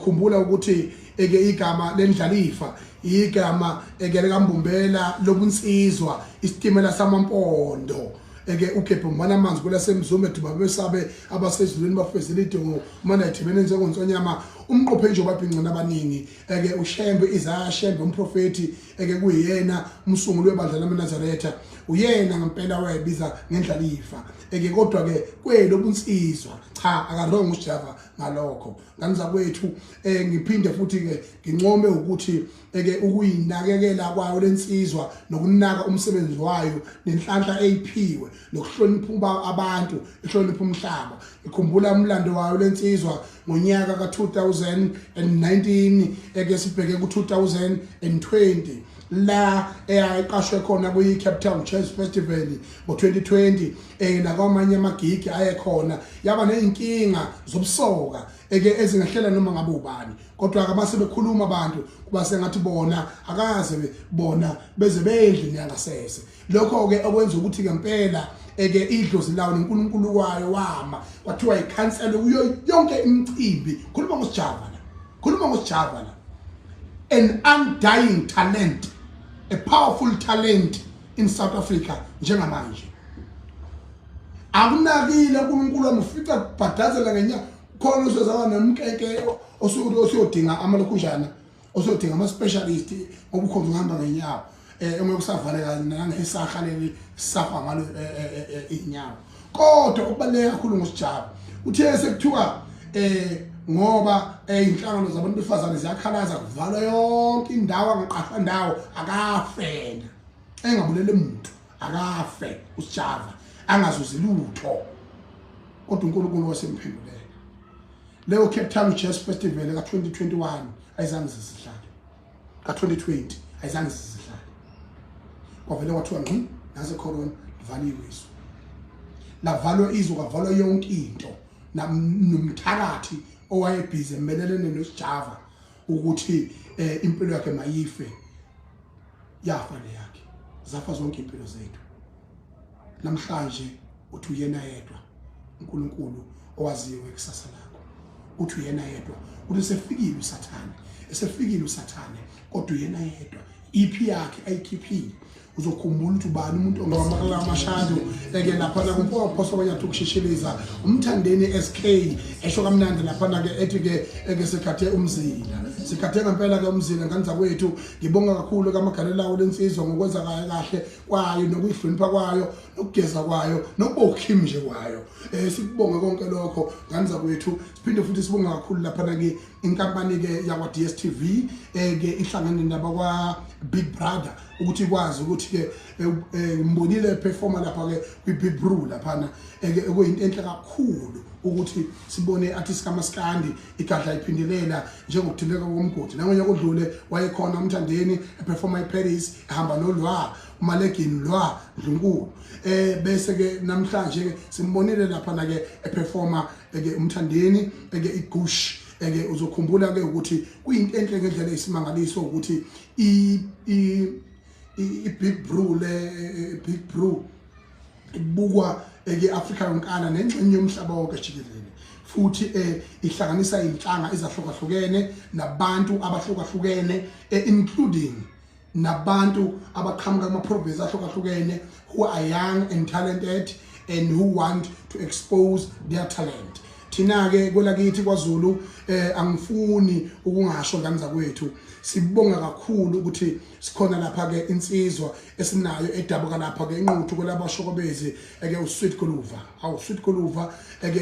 uzokhumbula ukuthi igama lendlalifa igama likaMbumbela lobunsizwa isitimela samampondo uGebhumbana amanzi kula semzume duba besabe abasezulwini bafezela idongo mana ithibene njengonsonyama umqophe nje obabhinqina abaningi uShembe Isaiah Shembe umprofeti kuyena umsunguli webandla lamaNazaretha uyena ngempela wayebiza ngendlalifa kodwa ke kwelobunsizwa cha akarongo uSjava ngalokho nganiza kwethu ngiphinde futhi ke ngincome ukuthi ukuyinakekela kwayo lensizwa nokunaka umsebenzi wayo nenhlanhla eyiphiwe nokuhlonipha abantu ehlonipha umhlaba ikhumbula umlando wayo lensizwa ngonyaka ka2019 sibheke ku2020 la ayaqashwe khona kuyi Cape Town Jazz Festival ngo2020 nakwamanye amagigi ayekhona yaba nezinkinga zobusoka ezingahlela noma ngabe ubani kodwa akabase bekhuluma abantu kuba sengathi bona akaze bona beze bedle nyangasese lokho ke okwenza ukuthi ngempela idlozi lawo noNkulunkulu wayo wama kwathiwa icancel kuyo yonke imicimbi khuluma ngosijava la an undying talent, a powerful talent in South Africa njengamanje akunakile uNkulunkulu amufica kubhadazela ngenya khona usezaba nomkeke osuyodinga amalokhunjana osuyodinga ama specialist obukhonza ngihamba ngenyawo ekusavaleka nangesahaleli safa ngalo inyawo kodwa okubaleka kakhulu ngosijaba uthe sekuthiwa ngoba inhlangano zabantu befazane ziyakhalaza kuvalwa yonke indawo angaqashwa ndawo akafena engabulele umuntu akafe usijava angazuzi lutho kodwa uNkulunkulu wasemphenduleka leyo Cape Town Jazz Festival ka2021 ayizange zisihlale ka2020 ayizange zisihlale kwavele kwathiwa ngqi nase corona livaliwe isu lavalwa izu kavalwa yonke into nomthakathi owayebhizi emelelene noSjava ukuthi impilo yakhe mayife yafa leyakhe zafa zonke impilo zethu namhlanje uthi uyena yedwa uNkulunkulu owaziwe kusasa lakho uthi uyena yedwa uthi esefikile usathane kodwa uyena yedwa iphi yakhe ayikhiphile uzokhumbula ukuthi ubani umuntu ongamakala amashado lapha na kumpoka phoso abanyathi ukushishiliza umthandeni SK esho kamnandi lapha na ke ethi ke sekhathe umzila sikhathe ngempela ke umzila nganza kwethu ngibonga kakhulu kamagalela lensizwa ngokwenza kahle kwayo nokuyihlonipha kwayo nokugeza kwayo nokubokhim nje kwayo sikubonga konke lokho nganza kwethu siphinde futhi sibonga kakhulu lapha na ke inkampani ke yakwa DSTV ke ihlangane nabakwa Big Brother ukuthi kwazi ukuthi ke mbonile performer lapha ke kwi Big Brew lapha ekuyinto enhle kakhulu ukuthi sibone artist kaMaskandi igadla iphindelela njengokudileka komgodi nangonyaka odlule wayekhona umthandeni eperforma iParis ehamba nolwa umalekini lwa Ndlunkulu bese ke namhlanje simbonile lapha na ke eperforma ke umthandeni ke igush uzokhumbula ke ukuthi kuyinto enhle ngendlela esimangaliso ukuthi Big Brew ibukwa Africa yonkana nengxenye yomhlaba wonke jikelele futhi ihlanganisa inhlanga ezahlukahlukene nabantu abahlukahlukene including nabantu abaqhamuka kuma province ahlukahlukene who are young and talented and who want to expose their talent. Thina ke kwelakithi kwaZulu angifuni ukungasho nganza kwethu sibonga kakhulu ukuthi sikhona lapha ke insizwa esinayo edabuka lapha ke inquthu kwelabashokobezi uSweet Goluva Sweet Goluva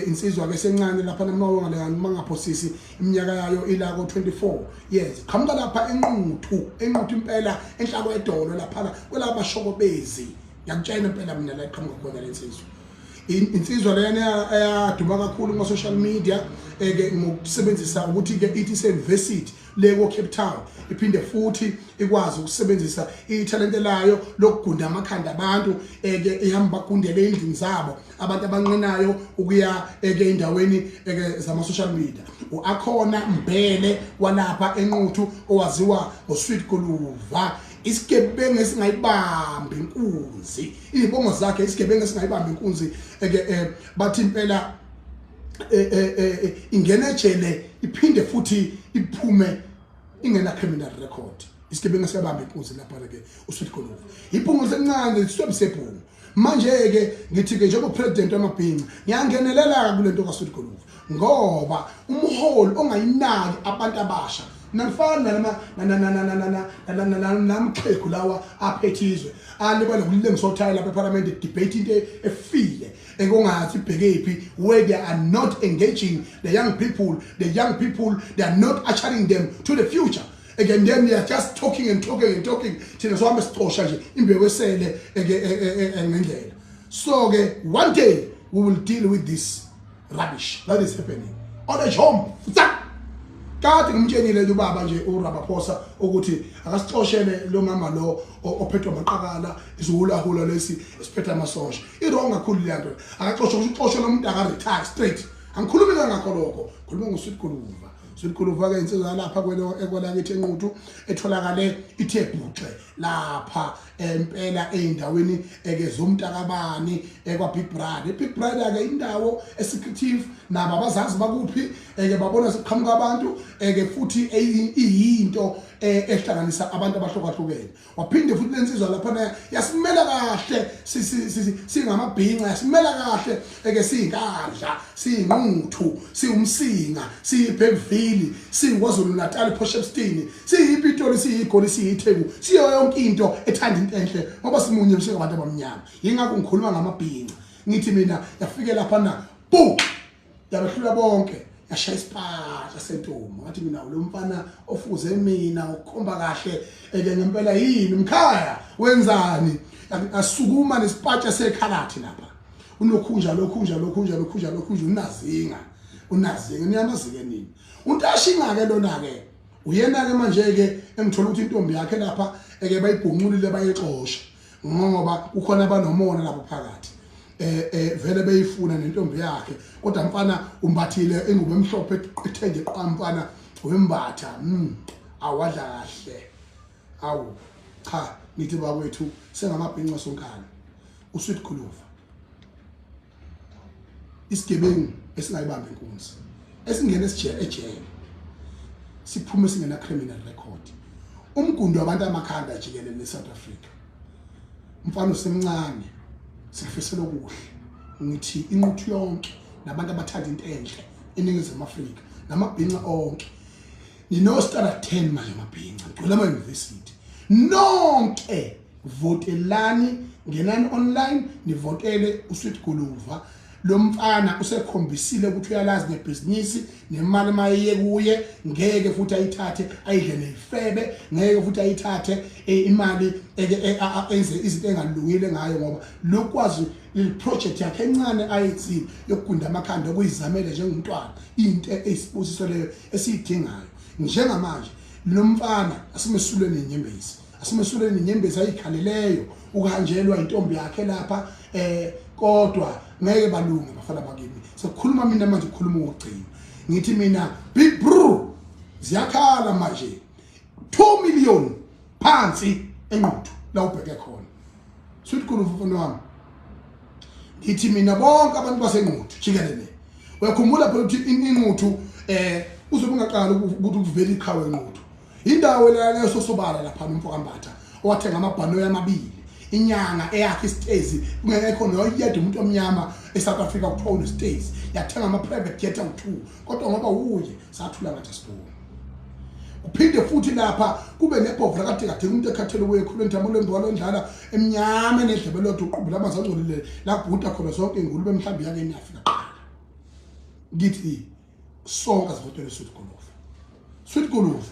insizwa ke sencane lapha namawonga mangaphosisi iminyaka yayo ila ko 24 years qhamuka lapha enquthu impela enhlako edolo lapha kwelabashokobezi ngiyakutshela impela mina la iqhamuka khona lensizwa insizwa lena eyaduma kakhulu kuma social media ngokusebenzisa ukuthi ke ithi se-university leko Cape Town iphinde futhi ikwazi ukusebenzisa italent layo lokugunda amakhanda abantu ihamba bagundele endlini zabo abantu abanqenayo ukuya endaweni zama social media uakhona Mbele walapha enquthu owaziwa ngoSweet Goluva isigebengu esingayibamba inkunzi izibongo zakhe isigebengu esingayibamba inkunzi bathi impela ingene ejele iphinde futhi iphume ingena criminal record isigebengu siyabamba inkunzi lapha ke uSweet Goluva iphunguze encane sisebisebhungu manje ke ngithi ke njengo president wamabhinqa ngiyangenelela kulento kaSweet Goluva ngoba umholi ongayinaki abantu abasha nafana namxhegu lawa aphethizwe alibala kulengisothaya lapha eParliament debate into efile engongathi ibhekephi where they are not engaging the young people they are not ushering them to the future. Again, then they are just talking and talking and talking. So one day we will deal with this rubbish that is happening. On a home. Kade ngimtshenile lo baba nje uRabaphosa ukuthi akasixoshele lo mama lo ophethwe amaqakala izihulahula lesi esiphethe amasosha. Iwrong kakhulu le nto. Akaxoshwe ukuxoshela umuntu aka retire straight. Angikhulumi ngakho lokho. Khuluma ngoSweet Goluva. Sweet Goluva ke insizwa lapha kwelakithi enquthu etholakale ithe bhuxe lapha empela eindaweni zomntakabani ekwa Big Brother. Big Brother ke indawo secretive naba abazazi bakuphi babona siqhamuka abantu futhi iyinto ehlanganisa abantu abahlukahlukene. Waphinde futhi lensizwa lapha yasimela kahle singamabhinqa yasimela kahle siyinkandla siyinquthu siyumsinga siyibhevili siyingwazulu Natal Potchefstroom siyipitoli siyigoli siyithemu siyo yonke into ethanda into enhle ngoba simunye abantu abamnyama yingakho ngikhuluma ngamabhinqa ngithi mina yafike lapha na boom yabehlula bonke yashaya isiphatha sentombi ngathi mina lo mfana ofuze mina ukhomba kahle ngempela yini umkhaya wenzani asukuma nesiphatha sekhalathi lapha unokhunja unazinga niyamazike nini untashinga ke lona ke uyena ke manje ke engithola ukuthi intombi yakhe lapha bayibhunqulile bayexosha ngoba kukhona abanomona lapha phakathi vele beyifuna nentombi yakhe kodwa mfana umbathile engubo emhlophe ethenje qamfana wembatha awadla kahle awu cha nithi bakwethu sengamabhinqa sonkana uSweet Goluva isigebengu esingayibamba inkunzi esingena ejele siphume singena criminal record umgundo wabantu amakhanda jikelele eSouth Africa mfana usemncane sikufisela okuhle ngithi inquthu yonke nabantu abathanda into enhle eningizimu Afrika namabhinqa onke nino start 10 manje amabhinqa ngicela ama university nonke votelani ngenani online nivotele uSweet Goluva lo mfana usekhombisile ukuthi uyalazi ngebhizinisi nemali mayiye kuye ngeke futhi ayithathe ayidle nefebe ngeke futhi ayithathe imali enze izinto engalungile ngayo ngoba lokwazi iproject yakhe encane ayithini yokugunda amakhanda okuyizamela njengomntwana into eyisibusiso leyo esiyidingayo njengamanje lo mfana asimesulweni inyembezi ayikhaleleyo ukuhanjelwa intombi yakhe lapha kodwa ngeke balunge bafana bakini sokukhuluma mina manje ukukhuluma ngogcina ngithi mina Big Bro ziyakhala manje 2 million phansi enquthu la ubheke khona Sweet Goluva mfana wami ngithi mina bonke abantu basenquthu jikelele uyakhumbula phela ukuthi inquthu uzobe ungaqala ukuthi ukuvela iqhawe enquthu indawo la lesosobala lapha nomfokambatha owathenga amabhano yamabili inyanga eyakhe isitezi kungekho noyedwa umuntu omnyama eSouth Africa kuthiwa unesitezi yathenga ama private jet awu2 kodwa ngoba uye sathula ngathi sibona uphinde futhi lapha kube nebhovla kade umuntu ekhathele kuye khulu entamolo embolo endlala emnyama nedlebe lodwa uqubula amanzi angcolile la kubhuda khona zonke ingulube mhlambi yake niyafika qala ngithi sonke sivotele Sweet Goluva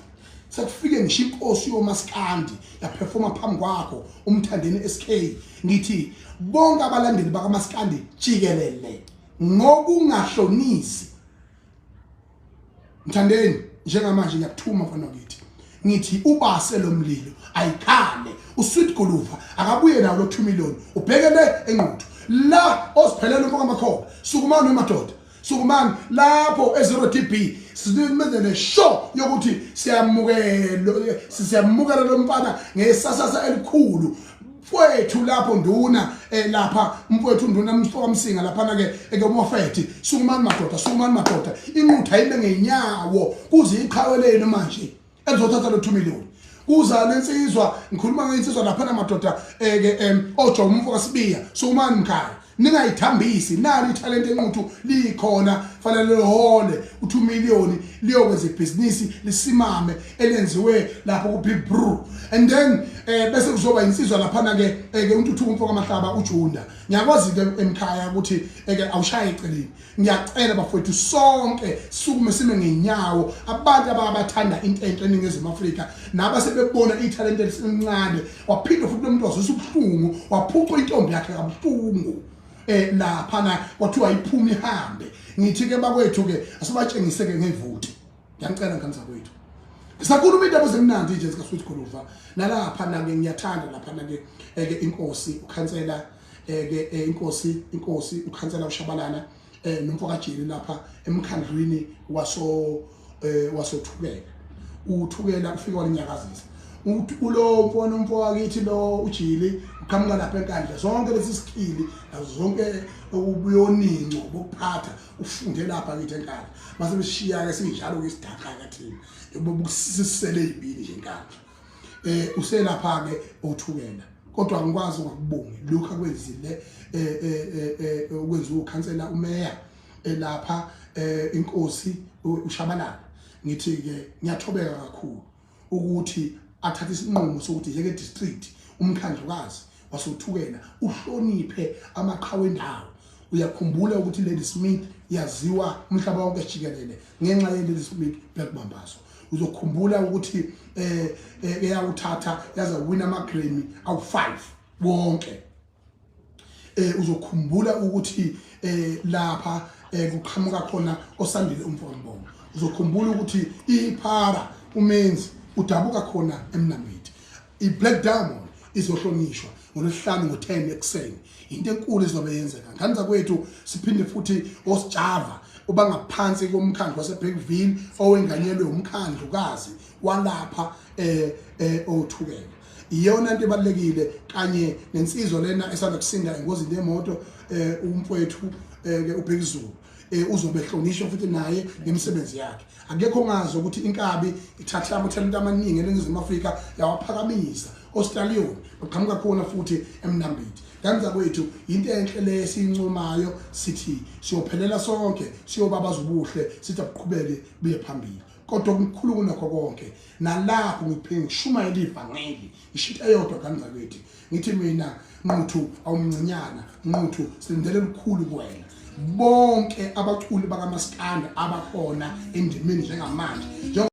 sekufike ngisho inkosi yomaskandi yaperforma phambi kwakho umthandeni SK ngithi bonke abalandeli bakaMaskandi jikelele ngokungahlonisi mthandeni njengamanje ngiyakuthuma mfana wakithi ngithi ubase lo mlilo ayikhale uSweet Goluva akabuye nawo lo 2 million ubhekele enquthu la osiphelela umfoka amakhoba sukumani emadoda sukumani lapho e0DB sizimenzele show yokuthi siyamukela lo mfana ngesasasa elikhulu umfowethu lapho nduna lapha umfowethu nduna umfoka Msinga lapha ke ekomofethi sukumani madoda inqutha ibe ngenyawo kuze iqhawelene manje ezothatha lo 2 million kuza lensizwa ngikhuluma ngensizwa lapha madoda oJob umfoka Sibiya sukumani mkhaya ningayithambisi nali italent enquthu likhona fanele lehole u2 million liyokwenza ibhizinisi lisimame elenziwe lapho ku Big Brew and then bese kuzoba insizwa lapha ke uNtuthuko umfoka Mahlaba uJunda ngiyakwazi ke emkhaya ukuthi awushaye eceleni ngiyacela bafowethu sonke sukume sime ngenyawo abantu abathanda into enhle eNingizimu Afrika nabasebebona italent elincane waphinda futhi umuntu wazisa ubuhlungu waphuqa intombi yakhe kabuhlungu laphana kwathiwa iphuma ihambe ngithi ke bakwethu ke asibatshengise ke ngevoti ngiyacela ngani kwethu ngisakhuluma into ezimnandi nje sika Sweet Goluva nalapha ke ngiyathanda lapha ke inkosi ukhansela ke inkosi ukhansela uShabalala nomfoka Jeli lapha emkhandlwini wasothukela uthukela ufika walinyakazisa ulo mfowethu wakithi lo uJili uqhamuka lapha enkandla zonke lesi skill zonke ubuyoninco bokuphatha ufunde lapha kithi enkandla mase beshiya ke sinjalo ke sidaka kathini bokusisele izibili nje enkandla uselapha ke othukela kodwa ngikwazi ukubonga lokho akwenzile ukwenza ukhansela umeya lapha inkosi uShabalala ngithi ke ngiyathobeka kakhulu ukuthi athathe isinqumo sokuthi yeke district umkhandlukazi wasothukela uhloniphe amaqhawe endawo uyakhumbula ukuthi Lady Smith yaziwa umhlaba wonke jikelele ngenxa ye Lady Smith Black Mambazo uzokhumbula ukuthi eyawuthatha yaza win ama-Grammy awu5 wonke uzokhumbula ukuthi lapha kuqhamuka khona osandile umfombongo uzokhumbula ukuthi iphara umenzi udabuka khona eMnambithi iBlack Diamond izohlonishwa ngolesihlanu ngo10 ekseni into enkulu izobe yenzeka ngani zakwethu siphinde futhi osijava obangaphansi komkhandlu waseBergville owenganyelwe umkhandlukazi walapha othukela iyona into ebalekile kanye nensizwa lena esanda kusinda engozini yemoto umfowethu ke uBhekuzulu uzobe ehlonishwa futhi naye ngemisebenzi yakhe akekho ngazi ukuthi inkabi ithatha amathalent amaningi eNingizimu Afrika yawaphakamisa Australia baqhamuka khona futhi eMnambithi kanza kwethu into enhle lesiyincumayo sithi siyophelela sonke siyobabaza ubuhle sithi aqhubeke biye phambili kodwa ukukhuluma nakho konke nalapho ngiphinde ngishumayela ivangeli ishita eyodwa kanza kwethu ngithi mina Nquthu awumncinyana Nquthu silindele ukukhulu kuwena bonke abaculi bakaMaskandi abakhona endimeni njengamanje